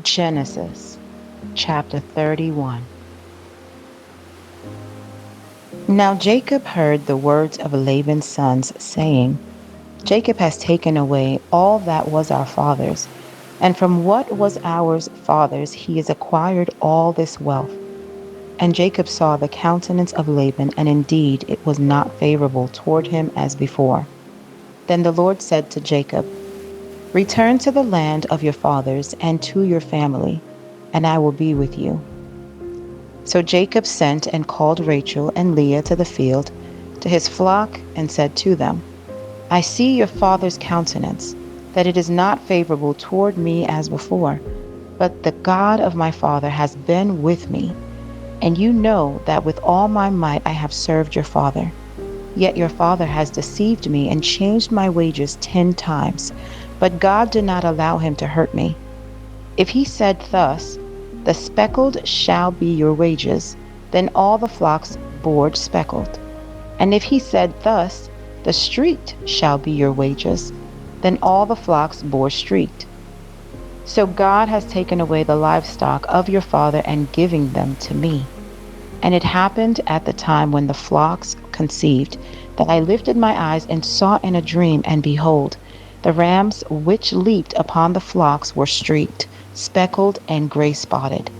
Genesis chapter 31. Now Jacob heard the words of Laban's sons, saying, Jacob has taken away all that was our father's, and from what was our father's he has acquired all this wealth. And Jacob saw the countenance of Laban, and indeed it was not favorable toward him as before. Then the Lord said to Jacob, Return to the land of your fathers and to your family, and I will be with you. So Jacob sent and called Rachel and Leah to the field, to his flock, and said to them, I see your father's countenance, that it is not favorable toward me as before, but the God of my father has been with me. And you know that with all my might I have served your father. Yet your father has deceived me and changed my wages 10 times, but God did not allow him to hurt me. If he said thus, The speckled shall be your wages, then all the flocks bore speckled. And if he said thus, The streaked shall be your wages, then all the flocks bore streaked. So God has taken away the livestock of your father and giving them to me. And it happened at the time when the flocks conceived, that I lifted my eyes and saw in a dream, and behold, the rams which leaped upon the flocks were streaked, speckled, and gray spotted.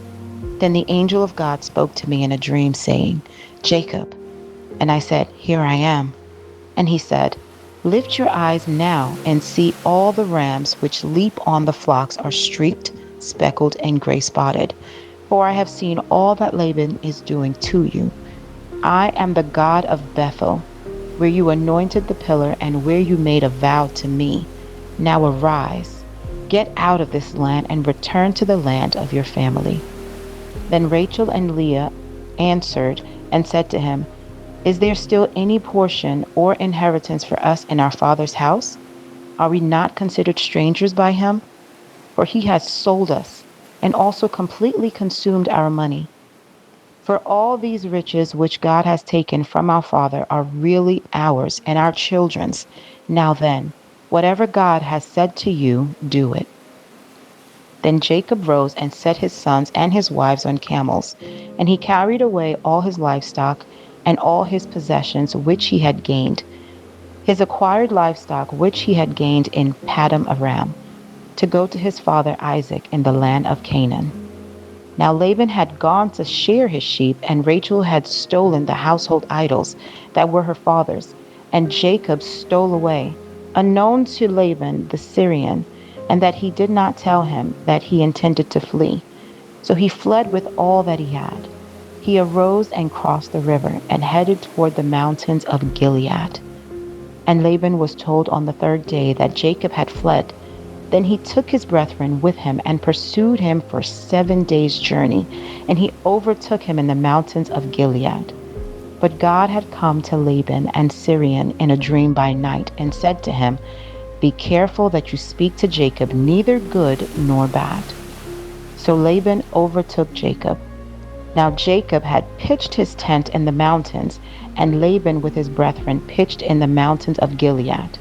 Then the angel of God spoke to me in a dream, saying, Jacob. And I said, Here I am. And he said, Lift your eyes now and see all the rams which leap on the flocks are streaked, speckled, and gray spotted. For I have seen all that Laban is doing to you. I am the God of Bethel, where you anointed the pillar and where you made a vow to me. Now arise, get out of this land and return to the land of your family. Then Rachel and Leah answered and said to him, Is there still any portion or inheritance for us in our father's house? Are we not considered strangers by him? For he has sold us and also completely consumed our money. For all these riches which God has taken from our father are really ours and our children's. Now then, whatever God has said to you, do it. Then Jacob rose and set his sons and his wives on camels, and he carried away all his livestock and all his possessions which he had gained, his acquired livestock which he had gained in Paddan Aram, to go to his father Isaac in the land of Canaan. Now Laban had gone to shear his sheep, and Rachel had stolen the household idols that were her father's, and Jacob stole away, unknown to Laban the Syrian, and that he did not tell him that he intended to flee. So he fled with all that he had. He arose and crossed the river and headed toward the mountains of Gilead. And Laban was told on the third day that Jacob had fled. Then he took his brethren with him and pursued him for 7 days' journey, and he overtook him in the mountains of Gilead. But God had come to Laban and Syrian in a dream by night, and said to him, Be careful that you speak to Jacob neither good nor bad. So Laban overtook Jacob. Now Jacob had pitched his tent in the mountains, and Laban with his brethren pitched in the mountains of Gilead.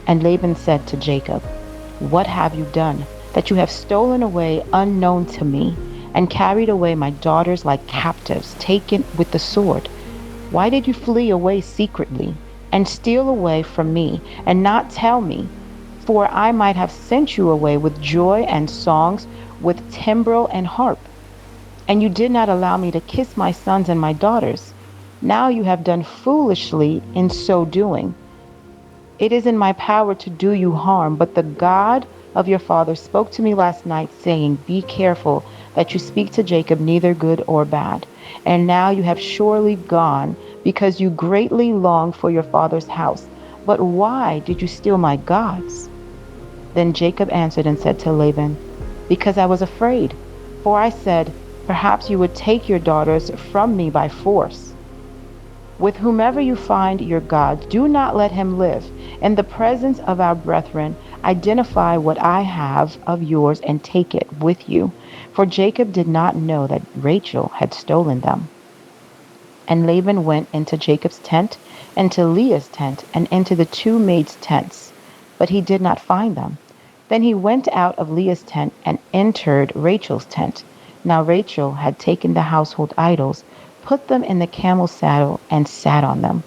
And Laban said to Jacob, What have you done, that you have stolen away unknown to me, and carried away my daughters like captives, taken with the sword? Why did you flee away secretly, and steal away from me, and not tell me? For I might have sent you away with joy and songs, with timbrel and harp. And you did not allow me to kiss my sons and my daughters. Now you have done foolishly in so doing. It is in my power to do you harm, but the God of your father spoke to me last night, saying, Be careful that you speak to Jacob neither good or bad. And now you have surely gone, because you greatly longed for your father's house. But why did you steal my gods? Then Jacob answered and said to Laban, Because I was afraid, for I said, Perhaps you would take your daughters from me by force. With whomever you find your God, do not let him live. In the presence of our brethren, identify what I have of yours and take it with you. For Jacob did not know that Rachel had stolen them. And Laban went into Jacob's tent, and to Leah's tent, and into the two maids' tents. But he did not find them. Then he went out of Leah's tent and entered Rachel's tent. Now Rachel had taken the household idols, put them in the camel's saddle, and sat on them.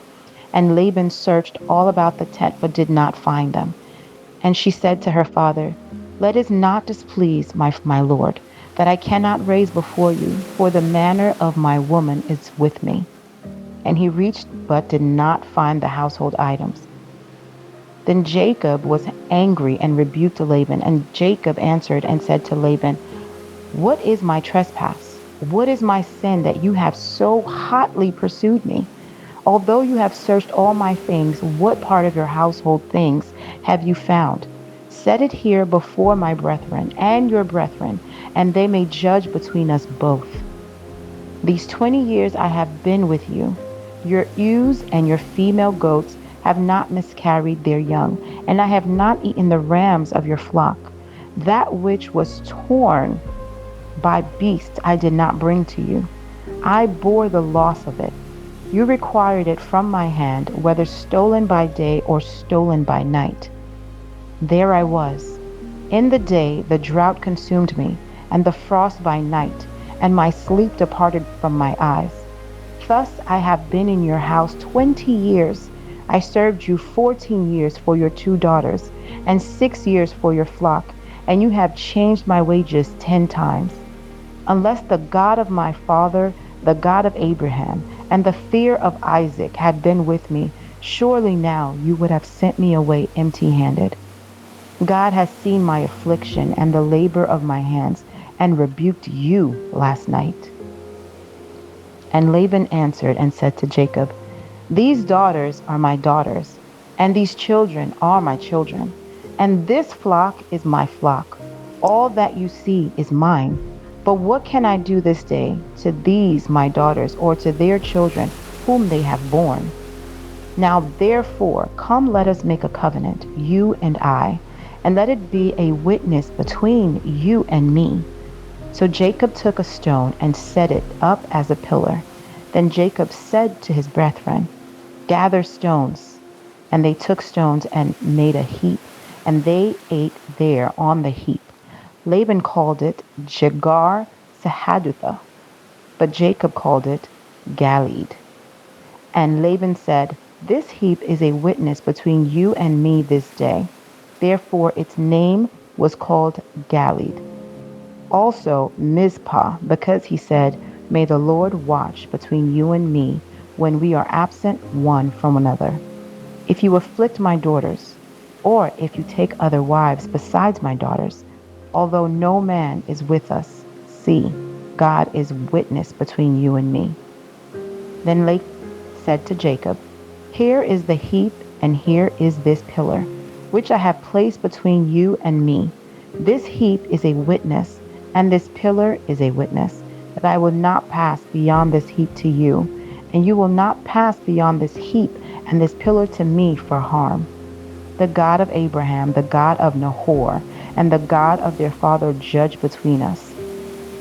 And Laban searched all about the tent, but did not find them. And she said to her father, Let us not displease my lord, that I cannot raise before you, for the manner of my woman is with me. And he reached, but did not find the household items. Then Jacob was angry and rebuked Laban. And Jacob answered and said to Laban, What is my trespass? What is my sin that you have so hotly pursued me? Although you have searched all my things, what part of your household things have you found? Set it here before my brethren and your brethren, and they may judge between us both. These 20 years I have been with you. Your ewes and your female goats have not miscarried their young, and I have not eaten the rams of your flock. That which was torn by beasts I did not bring to you. I bore the loss of it. You required it from my hand, whether stolen by day or stolen by night. There I was. In the day the drought consumed me, and the frost by night, and my sleep departed from my eyes. Thus I have been in your house 20 years. I served you 14 years for your 2 daughters, and 6 years for your flock, and you have changed my wages 10 times. Unless the God of my father, the God of Abraham, and the fear of Isaac had been with me, surely now you would have sent me away empty-handed. God has seen my affliction and the labor of my hands, and rebuked you last night. And Laban answered and said to Jacob, These daughters are my daughters, and these children are my children, and this flock is my flock. All that you see is mine. But what can I do this day to these my daughters, or to their children whom they have borne? Now therefore, come, let us make a covenant, you and I, and let it be a witness between you and me. So Jacob took a stone and set it up as a pillar. Then Jacob said to his brethren, Gather stones. And they took stones and made a heap, and they ate there on the heap. Laban called it Jegar Sahadutha, but Jacob called it Galeed. And Laban said, This heap is a witness between you and me this day. Therefore its name was called Galeed. Also Mizpah, because he said, May the Lord watch between you and me when we are absent one from another. If you afflict my daughters, or if you take other wives besides my daughters, although no man is with us, see, God is witness between you and me. Then Laban said to Jacob, Here is the heap, and here is this pillar, which I have placed between you and me. This heap is a witness, and this pillar is a witness, that I will not pass beyond this heap to you, and you will not pass beyond this heap and this pillar to me for harm. The God of Abraham, the God of Nahor, and the God of their father judge between us.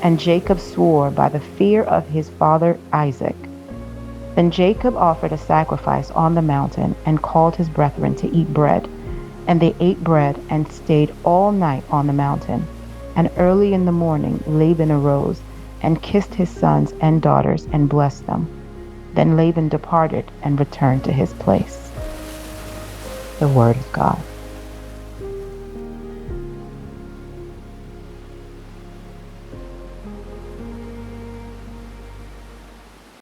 And Jacob swore by the fear of his father Isaac. Then Jacob offered a sacrifice on the mountain and called his brethren to eat bread. And they ate bread and stayed all night on the mountain. And early in the morning Laban arose and kissed his sons and daughters and blessed them. Then Laban departed and returned to his place. The word of God.